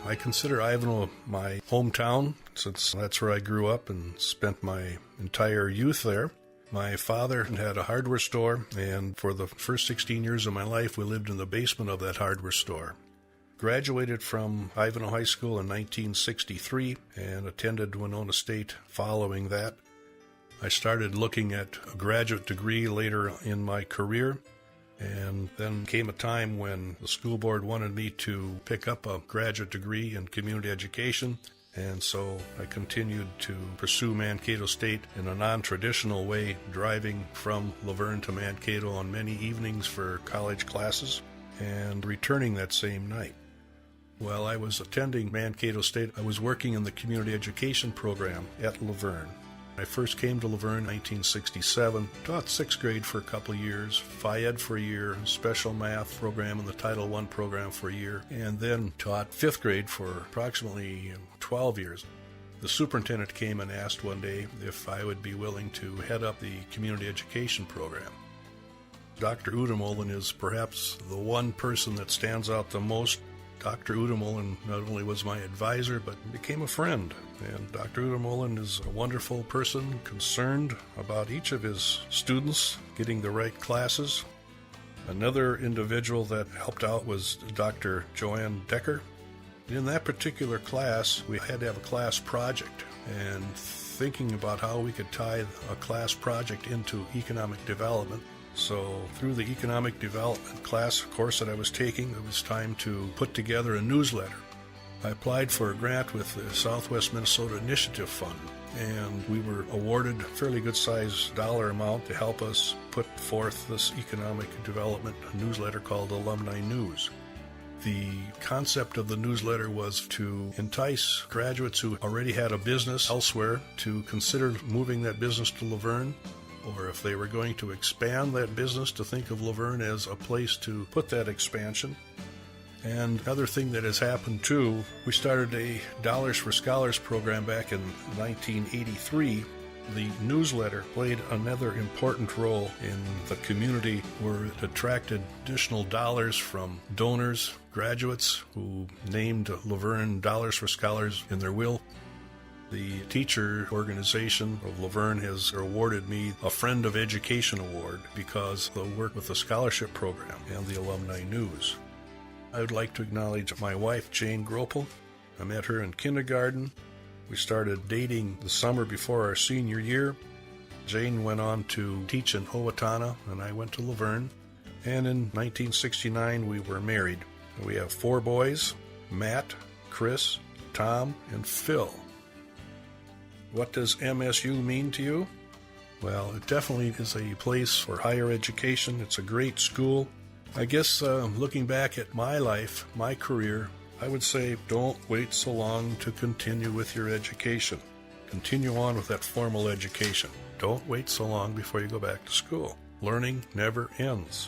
I consider Ivanhoe my hometown, since that's where I grew up and spent my entire youth there. My father had a hardware store, and for the first 16 years of my life, we lived in the basement of that hardware store. Graduated from Ivanhoe High School in 1963 and attended Winona State following that. I started looking at a graduate degree later in my career, and then came a time when the school board wanted me to pick up a graduate degree in community education, and so I continued to pursue Mankato State in a non-traditional way, driving from Laverne to Mankato on many evenings for college classes and returning that same night. While I was attending Mankato State, I was working in the community education program at Laverne. I first came to Laverne in 1967, taught 6th grade for a couple of years, Phi-Ed for a year, special math program and the Title I program for a year, and then taught 5th grade for approximately 12 years. The superintendent came and asked one day if I would be willing to head up the community education program. Dr. Udemolen is perhaps the one person that stands out the most. Dr. Udemolen not only was my advisor, but became a friend. And Dr. Udemolen is a wonderful person, concerned about each of his students getting the right classes. Another individual that helped out was Dr. Joanne Decker. In that particular class, we had to have a class project, and thinking about how we could tie a class project into economic development. So through the economic development class course that I was taking, it was time to put together a newsletter. I applied for a grant with the Southwest Minnesota Initiative Fund, and we were awarded a fairly good-sized dollar amount to help us put forth this economic development newsletter called Alumni News. The concept of the newsletter was to entice graduates who already had a business elsewhere to consider moving that business to Laverne, or if they were going to expand that business, to think of Laverne as a place to put that expansion. And another thing that has happened too, we started a Dollars for Scholars program back in 1983. The newsletter played another important role in the community, where it attracted additional dollars from donors, graduates who named Laverne Dollars for Scholars in their will. The teacher organization of Laverne has awarded me a Friend of Education Award because of the work with the scholarship program and the Alumni News. I would like to acknowledge my wife, Jane Gropel. I met her in kindergarten. We started dating the summer before our senior year. Jane went on to teach in Owatonna, and I went to Laverne. And in 1969, we were married. We have 4 boys, Matt, Chris, Tom, and Phil. What does MSU mean to you? Well, it definitely is a place for higher education. It's a great school. I guess looking back at my life, my career, I would say don't wait so long to continue with your education. Continue on with that formal education. Don't wait so long before you go back to school. Learning never ends.